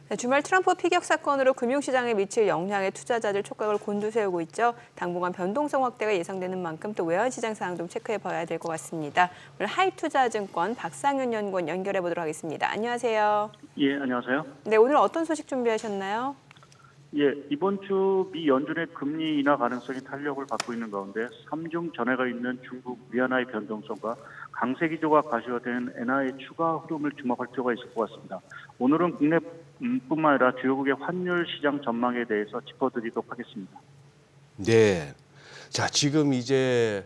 네, 주말 트럼프 피격 사건으로 금융시장에 미칠 영향에 투자자들 촉각을 곤두세우고 있죠. 당분간 변동성 확대가 예상되는 만큼 또 외환시장 상황 좀 체크해 봐야 될 것 같습니다. 오늘 하이투자증권 박상윤 연구원 연결해 보도록 하겠습니다. 안녕하세요. 예, 안녕하세요. 네, 오늘 어떤 소식 준비하셨나요? 예, 이번 주 미 연준의 금리 인하 가능성이 탄력을 받고 있는 가운데 3중 전해가 있는 중국 위안화의 변동성과 강세 기조가 가시화된 엔화의 추가 흐름을 주목할 필요가 있을 것 같습니다. 오늘은 국내뿐만 아니라 주요국의 환율 시장 전망에 대해서 짚어드리도록 하겠습니다. 네. 자, 지금 이제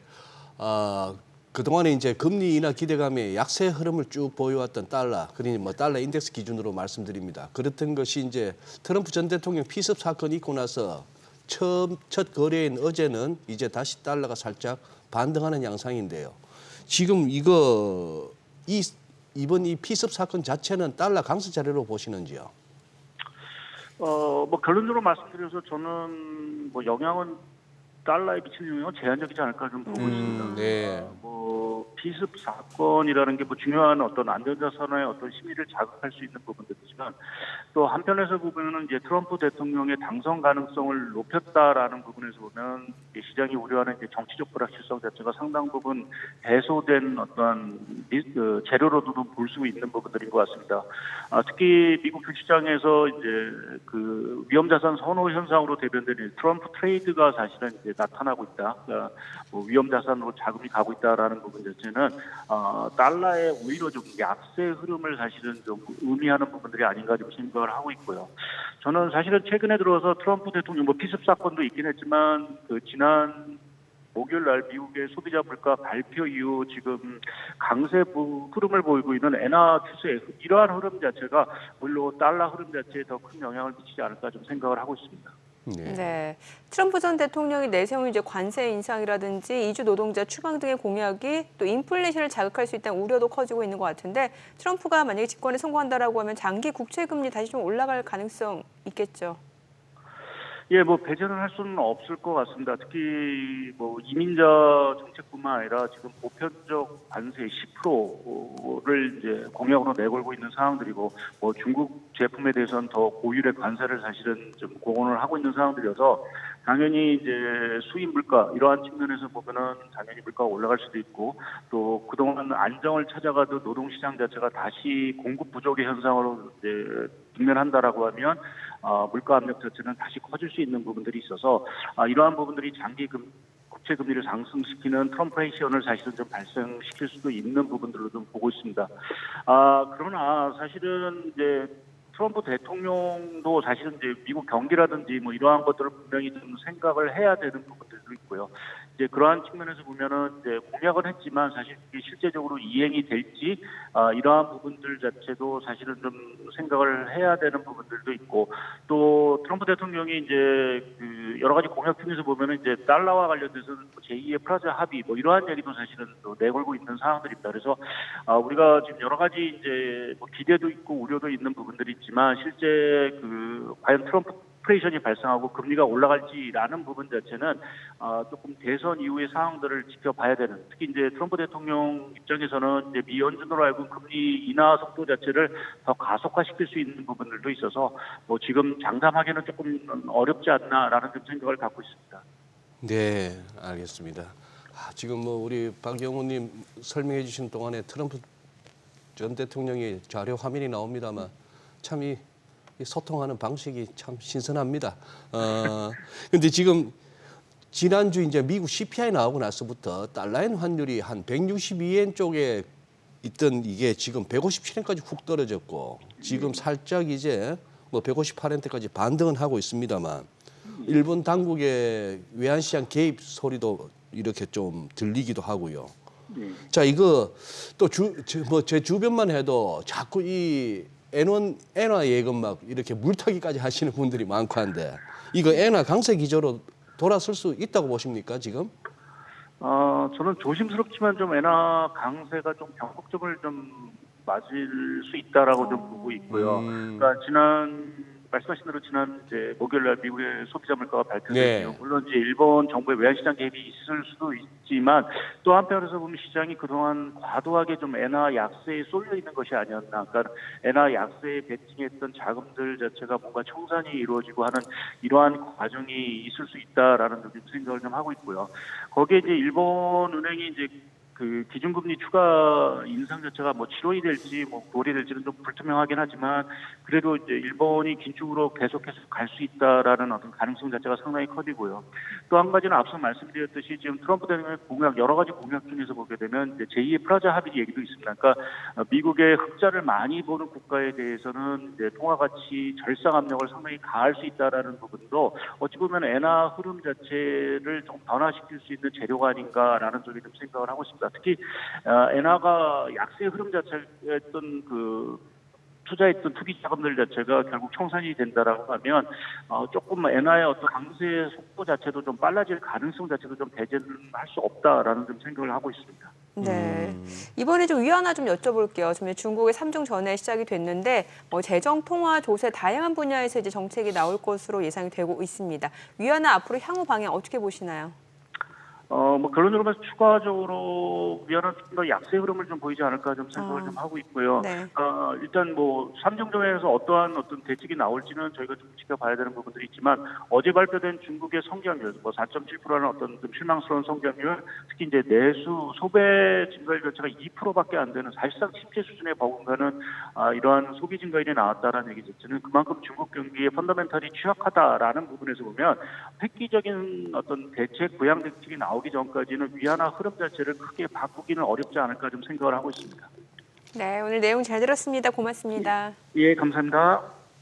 그동안에 이제 금리 인하 기대감에 약세 흐름을 쭉 보여왔던 달러, 그러니 뭐 달러 인덱스 기준으로 말씀드립니다. 그렇던 것이 이제 트럼프 전 대통령 피습 사건이 있고 나서 첫 거래인 어제는 이제 다시 달러가 살짝 반등하는 양상인데요. 지금 이번 이 피습 사건 자체는 달러 강세 자료로 보시는지요? 뭐 결론적으로 말씀드려서 저는 뭐 영향은 달러에 미치는 영향은 제한적이지 않을까 좀 보고 있습니다. 네. 뭐 피습 사건이라는 게 뭐 중요한 어떤 안전자산의 어떤 심리를 자극할 수 있는 부분들이지만 또 한편에서 보면은 이제 트럼프 대통령의 당선 가능성을 높였다라는 부분에서 보면 시장이 우려하는 이제 정치적 불확실성 자체가 상당 부분 해소된 어떤 재료로도 볼 수 있는 부분들인 것 같습니다. 특히 미국 주시장에서 이제 그 위험자산 선호 현상으로 대변되는 트럼프 트레이드가 사실은 이제 나타나고 있다. 그러니까 뭐 위험자산으로 자금이 가고 있다라는 부분 자체는 달러의 오히려 좀 약세 흐름을 사실은 좀 의미하는 부분들이 아닌가 좀 생각을 하고 있고요. 저는 사실은 최근에 들어서 트럼프 대통령 뭐 피습 사건도 있긴 했지만 그 지난 목요일 날 미국의 소비자 물가 발표 이후 지금 강세 흐름을 보이고 있는 엔화 추세 이러한 흐름 자체가 물론 달러 흐름 자체에 더 큰 영향을 미치지 않을까 좀 생각을 하고 있습니다. 네. 트럼프 전 대통령이 내세운 이제 관세 인상이라든지 이주 노동자 추방 등의 공약이 또 인플레이션을 자극할 수 있다는 우려도 커지고 있는 것 같은데 트럼프가 만약에 집권에 성공한다라고 하면 장기 국채 금리 다시 좀 올라갈 가능성 있겠죠. 예, 뭐 배제는 할 수는 없을 것 같습니다. 특히 뭐 이민자 정책뿐만 아니라 지금 보편적 관세 10%를 이제 공약으로 내걸고 있는 상황들이고, 뭐 중국 제품에 대해서는 더 고율의 관세를 사실은 좀 공언을 하고 있는 상황들이어서 당연히 이제 수입 물가 이러한 측면에서 보면은 당연히 물가가 올라갈 수도 있고 또 그동안 안정을 찾아가던 노동시장 자체가 다시 공급 부족의 현상으로 이제 직면한다라고 하면 물가 압력 자체는 다시 커질 수 있는 부분들이 있어서 이러한 부분들이 장기 국채 금리를 상승시키는 트럼프레이션을 사실은 좀 발생시킬 수도 있는 부분들로 좀 보고 있습니다. 그러나 사실은 이제 트럼프 대통령도 사실은 이제 미국 경기라든지 뭐 이러한 것들을 분명히 좀 생각을 해야 되는 부분들도 있고요. 이제 그러한 측면에서 보면은 이제 공약은 했지만 사실 그게 실제적으로 이행이 될지 이러한 부분들 자체도 사실은 좀 생각을 해야 되는 부분들도 있고 또 트럼프 대통령이 이제 그 여러 가지 공약 중에서 보면은 이제 달러와 관련돼서는 제2의 플라자 합의 뭐 이러한 얘기도 사실은 또 내걸고 있는 상황들입니다. 그래서 우리가 지금 여러 가지 이제 뭐 기대도 있고 우려도 있는 부분들이 있지만 실제 그 과연 트럼프 인플레이션이 발생하고 금리가 올라갈지라는 부분 자체는 조금 대선 이후의 상황들을 지켜봐야 되는 특히 이제 트럼프 대통령 입장에서는 이제 미 연준으로 하여금 금리 인하 속도 자체를 더 가속화시킬 수 있는 부분들도 있어서 뭐 지금 장담하기는 조금 어렵지 않나라는 좀 생각을 갖고 있습니다. 네, 알겠습니다. 지금 뭐 우리 박영우님 설명해 주신 동안에 트럼프 전 대통령의 자료 화면이 나옵니다만 참 이 소통하는 방식이 참 신선합니다. 근데 지금 지난주 이제 미국 CPI 나오고 나서부터 달러엔 환율이 한 162엔 쪽에 있던 이게 지금 157엔까지 훅 떨어졌고 지금 살짝 이제 뭐 158엔대까지 반등은 하고 있습니다만 일본 당국의 외환시장 개입 소리도 이렇게 좀 들리기도 하고요. 자, 이거 또 제 주변만 해도 자꾸 이 엔화 예금 막 이렇게 물타기까지 하시는 분들이 많고 한데 이거 엔화 강세 기조로 돌아설 수 있다고 보십니까 지금? 저는 조심스럽지만 좀 엔화 강세가 좀 변곡점을 좀 맞을 수 있다라고 좀 보고 있고요. 그러니까 지난 말씀하신 대로 지난 이제 목요일날 미국의 소비자 물가가 발표됐고요. 네. 물론 이제 일본 정부의 외환시장 개입이 있을 수도 있지만 또 한편에서 보면 시장이 그동안 과도하게 좀 엔화 약세에 쏠려 있는 것이 아니었나. 그러니까 엔화 약세에 베팅했던 자금들 자체가 뭔가 청산이 이루어지고 하는 이러한 과정이 있을 수 있다라는 생각을 좀 하고 있고요. 거기에 이제 일본 은행이 이제 그 기준금리 추가 인상 자체가 뭐 7월이 될지 뭐 9월이 될지는 좀 불투명하긴 하지만 그래도 이제 일본이 긴축으로 계속해서 갈 수 있다라는 어떤 가능성 자체가 상당히 커지고요. 또 한 가지는 앞서 말씀드렸듯이 지금 트럼프 대통령의 공약 여러 가지 공약 중에서 보게 되면 이제 제2의 프라자 합의 얘기도 있습니다. 그러니까 미국의 흑자를 많이 보는 국가에 대해서는 이제 통화 가치 절상 압력을 상당히 가할 수 있다라는 부분도 어찌 보면 엔화 흐름 자체를 좀 변화시킬 수 있는 재료가 아닌가라는 쪽에 좀 생각을 하고 있습니다. 특히 엔화가 약세 흐름 자체였던 그 투자했던 투기 자금들 자체가 결국 청산이 된다라고 하면 조금 엔화의 어떤 강세 속도 자체도 좀 빨라질 가능성 자체도 좀 배제할 수 없다라는 좀 생각을 하고 있습니다. 네. 이번에 좀 위안화 좀 여쭤볼게요. 지금 중국의 3중 전에 시작이 됐는데 재정, 통화, 조세 다양한 분야에서 이제 정책이 나올 것으로 예상이 되고 있습니다. 위안화 앞으로 향후 방향 어떻게 보시나요? 뭐 결론적으로 봐서 추가적으로 위안화 조금 더 약세 흐름을 좀 보이지 않을까 좀 생각을 좀 하고 있고요. 네. 일단 뭐 3중 정에서 어떠한 어떤 대책이 나올지는 저희가 좀 지켜봐야 되는 부분들이 있지만 어제 발표된 중국의 성장률, 뭐 4.7%라는 어떤 좀 실망스러운 성장률, 특히 이제 내수 소배 증가율 자체가 2%밖에 안 되는 사실상 침체 수준에 버금가는 이러한 소비 증가율이 나왔다라는 얘기 자체는 그만큼 중국 경기의 펀더멘털이 취약하다라는 부분에서 보면 획기적인 어떤 대책, 부양 대책이 나오기 전까지는 위안화 흐름 자체를 크게 바꾸기는 어렵지 않을까 좀 생각을 하고 있습니다. 네, 오늘 내용 잘 들었습니다. 고맙습니다. 예, 감사합니다.